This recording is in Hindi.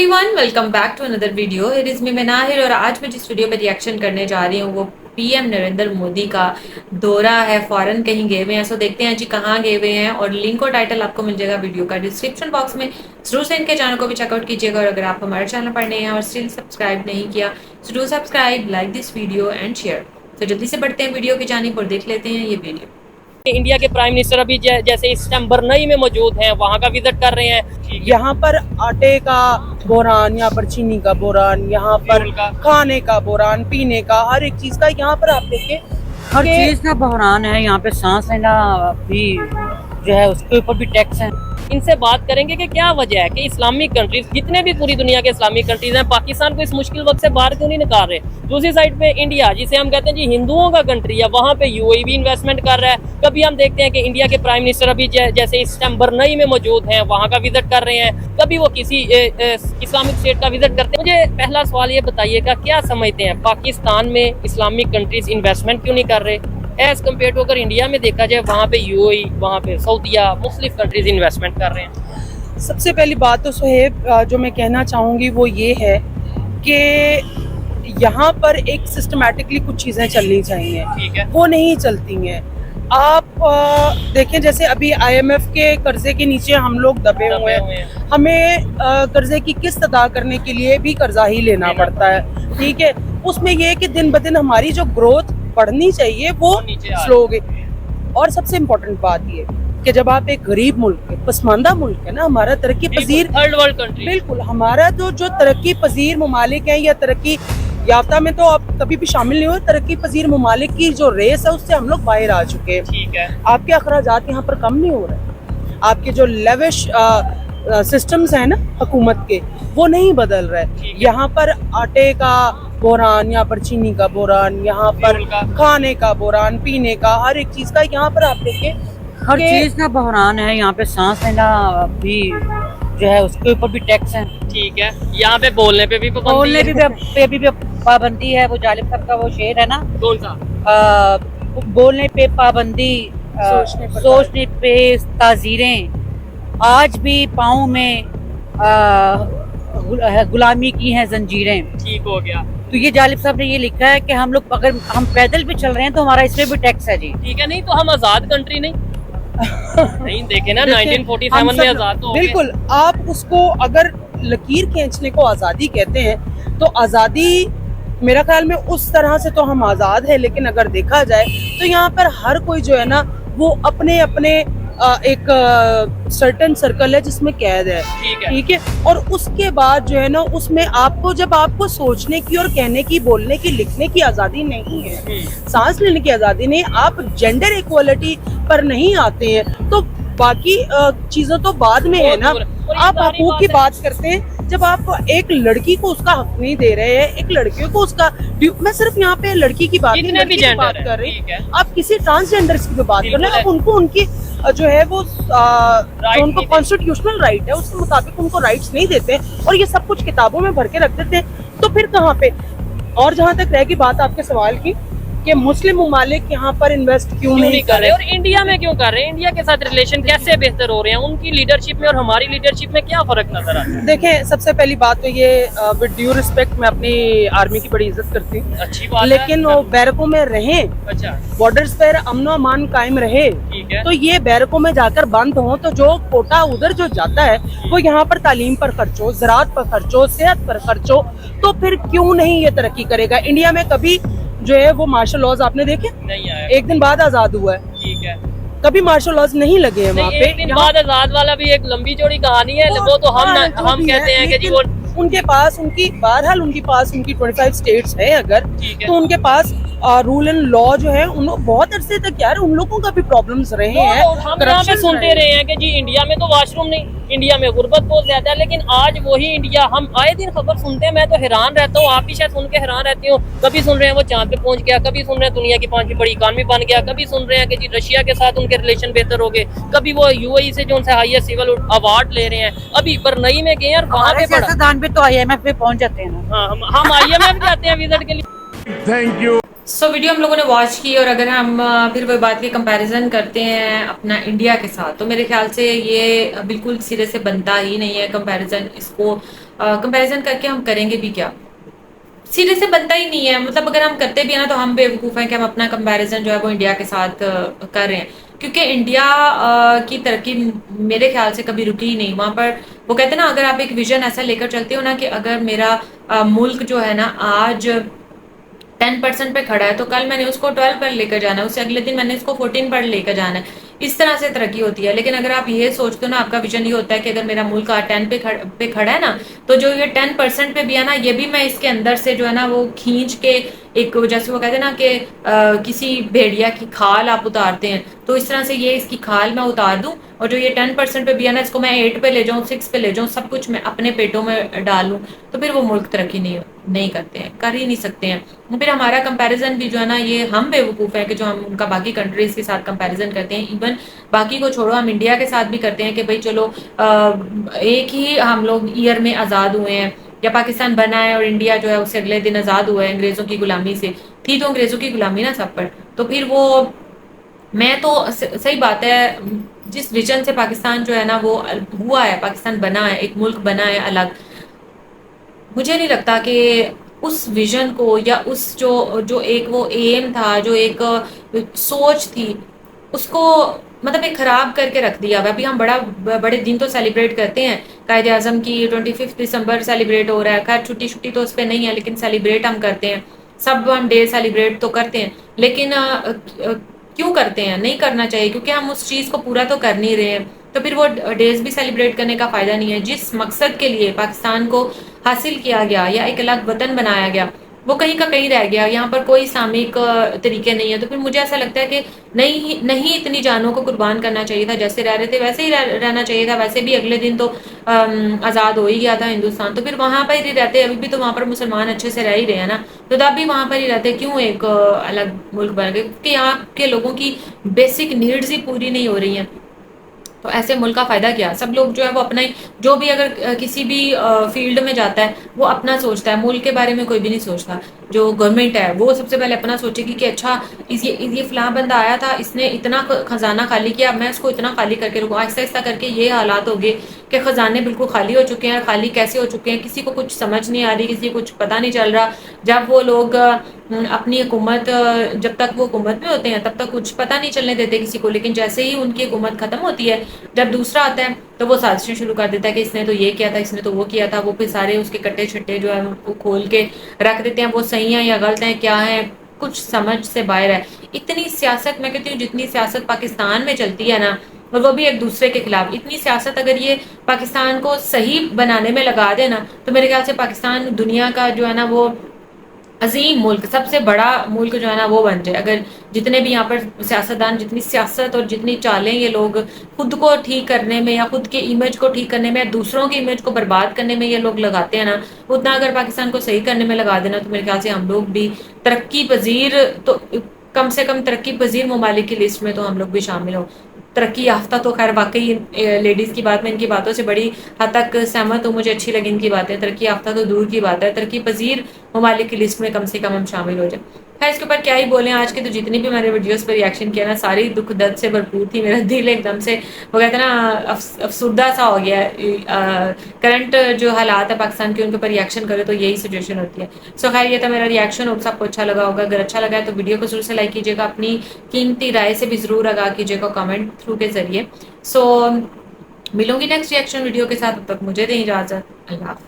Everyone, welcome back to another video. It is me Manahir और आज मैं जिस वीडियो पर रिएक्शन करने जा रही हूँ वो पीएम नरेंद्र मोदी का दौरा है। फॉरेन कहीं गए हुए हैं, सो देखते हैं जी कहाँ गए हुए हैं और लिंक और टाइटल आपको मिल जाएगा वीडियो का डिस्क्रिप्शन बॉक्स में। जरूर से इनके चैनल को भी चेकआउट कीजिएगा और अगर आप हमारे चैनल पर नए हैं और स्टिल सब्सक्राइब नहीं किया तो do subscribe, like this video and share. तो जल्दी से बढ़ते हैं वीडियो की जानिब और देख लेते हैं ये वीडियो। इंडिया के प्राइम मिनिस्टर अभी जैसे इस टाइम बरनई में मौजूद हैं, वहाँ का विजिट कर रहे हैं। यहाँ पर आटे का बोरान, यहाँ पर चीनी का बोरान, यहाँ पर खाने का बोरान, पीने का हर एक चीज का यहाँ पर आप देखिए हर चीज का बहरान है। यहाँ पे सांस लेना भी जो है उसके ऊपर भी टैक्स है। इनसे बात करेंगे कि क्या वजह है कि इस्लामिक कंट्रीज, जितने भी पूरी दुनिया के इस्लामिक कंट्रीज हैं, पाकिस्तान को इस मुश्किल वक्त से बाहर क्यों नहीं निकाल रहे। दूसरी साइड पे इंडिया, जिसे हम कहते हैं जी हिंदुओं का कंट्री है, वहाँ पे यूएई भी इन्वेस्टमेंट कर रहा है। कभी हम देखते हैं कि इंडिया के प्राइम मिनिस्टर अभी जैसे इस टाइम बरनई में मौजूद हैं, वहाँ का विजिट कर रहे हैं। कभी वो किसी इस्लामिक स्टेट का विजिट करते हैं। मुझे पहला सवाल ये बताइएगा, क्या समझते हैं पाकिस्तान में इस्लामिक कंट्रीज इन्वेस्टमेंट क्यों नहीं कर रहे एज कम्पेयर टू अगर इंडिया में देखा जाए, वहाँ पे यूएई, वहाँ पे सऊदीया, मुख्तलिफ कंट्रीज इन्वेस्टमेंट कर रहे हैं। सबसे पहली बात तो सुहेब जो मैं कहना चाहूँगी वो ये है कि यहाँ पर एक सिस्टमैटिकली कुछ चीज़ें चलनी चाहिए। ठीक है, वो नहीं चलती हैं। आप देखें जैसे अभी IMF के कर्जे के नीचे हम लोग दबे हुए हैं। हमें कर्जे की किस्त अदा करने के लिए भी कर्जा ही लेना पड़ता है। ठीक है, उसमें ये है कि दिन ब दिन हमारी जो ग्रोथ बढ़नी चाहिए वो स्लो हो गई। और सबसे इम्पोर्टेंट बात ये कि जब आप एक गरीब मुल्क है, पसमानदा मुल्क है ना, हमारा तरक्की पजीर थर्ड वर्ल्ड कंट्री, बिल्कुल हमारा जो तरक्की पजीर ममालिक हैं या तरक्की याफ्ता में तो आप कभी भी शामिल नहीं हुए। तरक्की पजीर ममालिक की जो रेस है उससे हम लोग बाहर आ चुके हैं। ठीक है, आपके अखराजात यहाँ पर कम नहीं हो रहे, आपके जो लेविश सिस्टम्स हैं ना हुकूमत के, वो नहीं बदल रहे। यहाँ पर आटे का बोरान, यहाँ पर चीनी का बोरान, यहाँ पर खाने का बोरान, पीने का हर एक चीज का यहाँ पर आप देखिए हर चीज का बहरान है। यहाँ पे सांस लेना भी जो है उसके ऊपर भी टैक्स है। ठीक है, यहाँ पे बोलने पे भी पाबंदी है। वो जालिब साहब का वो शेर है ना, कौन सा, बोलने पे पाबंदी, सोचने पे ताजीरें, आज भी पाँव में गुलामी की हैं जंजीरें। ठीक हो गया। तो ये जालिब साहब ने ये लिखा है कि हम लोग अगर हम पैदल भी चल रहे हैं तो हमारा इसमें भी टैक्स है जी। ठीक है, नहीं तो हम आजाद कंट्री नहीं नहीं देखे ना 1947 में आजाद तो बिल्कुल। आप उसको अगर लकीर खींचने को आजादी कहते हैं तो आजादी मेरा ख्याल में उस तरह से तो हम आजाद है, लेकिन अगर देखा जाए तो यहाँ पर हर कोई जो है ना वो अपने अपने एक सर्टेन सर्कल है जिसमें कैद है। ठीक है, और उसके बाद जो है ना उसमें आपको जब आपको सोचने की और कहने की, बोलने की, लिखने की आजादी नहीं है, सांस लेने की आजादी नहीं, आप जेंडर इक्वलिटी पर नहीं आते हैं तो बाकी चीजें तो बाद में है ना। आप हकूक की बात करते हैं जब आप एक लड़की को उसका हक नहीं दे रहे हैं, एक लड़के को उसका, मैं सिर्फ यहाँ पे लड़की की बात नहीं, बात कर रही, आप किसी ट्रांसजेंडर की बात कर रहे हैं, आप उनको उनकी जो है वो उनको कॉन्स्टिट्यूशनल राइट है उसके मुताबिक उनको राइट्स नहीं देते और ये सब कुछ किताबों में भर के रख देते हैं, तो फिर कहाँ पे। और जहाँ तक रहेगी बात आपके सवाल की कि मुस्लिम ममालिक यहाँ पर इन्वेस्ट क्यों नहीं कर रहे और इंडिया में क्यों कर रहे हैं, इंडिया के साथ रिलेशन कैसे बेहतर हो रहे हैं, उनकी लीडरशिप में और हमारी लीडरशिप में क्या फर्क नजर आता है। देखें, सबसे पहली बात तो ये विद ड्यू रिस्पेक्ट मैं अपनी आर्मी की बड़ी इज्जत करती हूँ, अच्छी बात, लेकिन वो बैरकों में रहे, अच्छा बॉर्डर्स पर अमन अमान कायम रहे, तो ये बैरकों में जाकर बंद हो तो जो कोटा उधर जो जाता है वो यहाँ पर तालीम पर खर्च हो, ज़राअत पर खर्च हो, सेहत पर खर्च हो, तो फिर क्यों नहीं ये तरक्की करेगा। इंडिया में कभी जो है वो मार्शल लॉज आपने देखे नहीं आया, एक दिन बाद आजाद हुआ है। ठीक है, कभी मार्शल लॉज नहीं लगे हैं वहाँ पे। एक दिन बाद आजाद वाला भी एक लंबी चौड़ी कहानी है, वो तो हम कहते हैं कि जी वो उनके पास बहरहाल उनके पास उनकी 25 स्टेट्स है अगर, तो उनके पास रूल एंड लॉ जो है उन बहुत अरसे तक यार उन लोगों का भी प्रॉब्लम्स रहे हैं। हम यहाँ पे सुनते रहे हैं कि जी इंडिया में तो वॉशरूम नहीं, इंडिया में गुर्बत बहुत ज्यादा है, लेकिन आज वही इंडिया हम आए दिन खबर सुनते हैं। मैं तो हैरान रहता हूँ, आप भी शायद सुन के हैरान रहती हूँ। कभी सुन रहे हैं वो चांद पे पहुंच गया, कभी सुन रहे हैं दुनिया की 5वीं बड़ी इकॉनमी बन गया, कभी सुन रहे हैं कि जी रशिया के साथ उनके रिलेशन बेहतर हो गए, कभी वो यूएई से जो उनसे हाईएस्ट सिविल अवार्ड ले रहे हैं। अभी बरनई में गए और वहाँ पे सियासतदान भी तो IMF पे पहुंच जाते हैं ना। हम IMF जाते हैं विजिट के लिए। Thank you. वीडियो हम लोगों ने वॉच की, और अगर हम फिर वही बात की कंपैरिजन करते हैं अपना इंडिया के साथ, तो मेरे ख्याल से ये बिल्कुल सिरे से बनता ही नहीं है कंपैरिजन। इसको कंपैरिजन करके हम करेंगे भी क्या, सिरे से बनता ही नहीं है। मतलब अगर हम करते भी है ना, तो हम बेवकूफ़ हैं कि हम अपना कंपैरिजन जो है वो इंडिया के साथ कर रहे हैं, क्योंकि इंडिया की तरक्की मेरे ख्याल से कभी रुकी ही नहीं। वहां पर वो कहते हैं ना, अगर आप एक विजन ऐसा लेकर चलते हो ना कि अगर मेरा मुल्क जो है ना आज 10% पे खड़ा है, तो कल मैंने उसको 12 पर लेकर जाना है, उससे अगले दिन मैंने इसको 14 पर लेकर जाना है। इस तरह से तरक्की होती है। लेकिन अगर आप ये सोचते हो ना, आपका विजन ये होता है कि अगर मेरा मुल्क 10 पे खड़ा है ना, तो जो ये 10% पे भी है ना, ये भी मैं इसके अंदर से जो है ना वो खींच के, एक जैसे वो कहते हैं ना कि किसी भेड़िया की खाल आप उतारते हैं, तो इस तरह से ये इसकी खाल मैं उतार दूं, और जो ये 10% पे भी है ना, इसको मैं 8 पे ले जाऊं, 6 पे ले जाऊं, सब कुछ मैं अपने पेटों में डालूं, तो फिर वो मुल्क तरक्की नहीं करते हैं, कर ही नहीं सकते हैं। फिर हमारा कंपैरिजन भी जो है ना, ये हम बेवकूफ़ है कि जो हम उनका बाकी कंट्रीज के साथ कंपैरिजन करते हैं। इवन बाकी को छोड़ो, हम इंडिया के साथ भी करते हैं कि भाई चलो एक ही हम लोग ईयर में आज़ाद हुए हैं, या पाकिस्तान बना है और इंडिया जो है उससे अगले दिन आज़ाद हुआ है अंग्रेज़ों की गुलामी से। थी तो अंग्रेज़ों की गुलामी ना सब पर, तो फिर वो मैं तो सही बात है, जिस विजन से पाकिस्तान जो है ना वो हुआ है, पाकिस्तान बना है, एक मुल्क बना है अलग, मुझे नहीं लगता कि उस विजन को, या उस जो जो एक वो एम था, जो एक सोच थी, उसको मतलब एक खराब करके रख दिया हुआ है। अभी हम बड़े दिन तो सेलिब्रेट करते हैं, कायदे आजम की 25 दिसंबर सेलिब्रेट हो रहा है। खैर छुट्टी छुट्टी तो उस पर नहीं है, लेकिन सेलिब्रेट हम करते हैं, सब हम डे सेलिब्रेट तो करते हैं। लेकिन क्यों करते हैं, नहीं करना चाहिए, क्योंकि हम उस चीज़ को पूरा तो कर नहीं रहे हैं, तो फिर वो डेज भी सेलिब्रेट करने का फ़ायदा नहीं है। जिस मकसद के लिए पाकिस्तान को हासिल किया गया, या एक अलग वतन बनाया गया, वो कहीं का कहीं रह गया। यहाँ पर कोई इस्लामिक तरीके नहीं है, तो फिर मुझे ऐसा लगता है कि नहीं नहीं, इतनी जानों को कुर्बान करना चाहिए था। जैसे रह रहे थे वैसे ही रहना चाहिए था। वैसे भी अगले दिन तो आज़ाद हो ही गया था हिंदुस्तान, तो फिर वहाँ पर ही रहते। अभी भी तो वहाँ पर मुसलमान अच्छे से रह ही रहे हैं ना, तो तब भी वहाँ पर ही रहते। क्यों एक अलग मुल्क बन गए? क्योंकि यहाँ के लोगों की बेसिक नीड्स ही पूरी नहीं हो रही हैं। तो ऐसे मुल्क का फ़ायदा क्या? सब लोग जो है वो अपना ही, जो भी अगर किसी भी फील्ड में जाता है, वो अपना सोचता है, मुल्क के बारे में कोई भी नहीं सोचता। जो गवर्नमेंट है वो सबसे पहले अपना सोचेगी कि अच्छा ये फ़लाँ बंदा आया था, इसने इतना खजाना खाली किया, अब मैं इसको इतना खाली करके रुकूँ। आहिस्ता आहिस्ता करके ये हालात हो गए कि खजाने बिल्कुल खाली हो चुके हैं। खाली कैसे हो चुके हैं, किसी को कुछ समझ नहीं आ रही, किसी को कुछ पता नहीं चल रहा। जब वो लोग अपनी हुकूमत, जब तक वो हुकूमत में होते हैं तब तक कुछ पता नहीं चलने देते किसी को, लेकिन जैसे ही उनकी हुकूमत खत्म होती है, जब दूसरा आता है, तो वो साजिशें शुरू कर देता है कि इसने तो ये किया था, इसने तो वो किया था। वो फिर सारे उसके कट्टे छट्टे जो है उनको खोल के रख देते हैं। वो सही है या गलत है, क्या है, कुछ समझ से बाहर है। इतनी सियासत, मैं कहती हूँ जितनी सियासत पाकिस्तान में चलती है ना, और वो भी एक दूसरे के खिलाफ, इतनी सियासत अगर ये पाकिस्तान को सही बनाने में लगा देना, तो मेरे ख्याल से पाकिस्तान दुनिया का जो है ना वो अजीम मुल्क, सबसे बड़ा मुल्क जो है ना वो बन जाए। अगर जितने भी यहाँ पर सियासतदान, जितनी सियासत और जितनी चालें ये लोग खुद को ठीक करने में, या खुद के इमेज को ठीक करने में, या दूसरों की इमेज को बर्बाद करने में ये लोग लगाते हैं ना, उतना अगर पाकिस्तान को सही करने में लगा देना, तो मेरे ख्याल से हम लोग भी तरक्की पजीर, तो कम से कम तरक्की पजीर ममालिक की लिस्ट में तो हम लोग भी शामिल हो। तरक्की याफ्ता तो खैर वाकई लेडीज़ की बात, मैं इनकी बातों से बड़ी हद तक सहमत हूँ, मुझे अच्छी लगी इनकी बातें। तरक्की याफ्ता तो दूर की बात है, तरक्की पजीर ममालिक की लिस्ट में कम से कम हम शामिल हो जाए। खैर इसके ऊपर क्या ही बोलें, आज की तो जितनी भी मैंने वीडियोस पर रिएक्शन किया ना, सारी दुख दर्द से भरपूर थी। मेरा दिल एकदम से, वो कहते हैं ना, अफसुर्दा सा हो गया है। करंट जो हालात है पाकिस्तान के, उनके ऊपर रिएक्शन करे तो यही सिचुएशन होती है। सो खैर ये था मेरा रिएक्शन, होप सबको अच्छा लगा होगा। अगर अच्छा लगा है तो वीडियो को जरूर से लाइक कीजिएगा, अपनी कीमती राय से भी ज़रूर आगाह कीजिएगा कमेंट थ्रू के ज़रिए। सो मिलूंगी नेक्स्ट रिएक्शन वीडियो के साथ, तब तक मुझे दें इजाज़त। अल्लाह हाफ़िज़।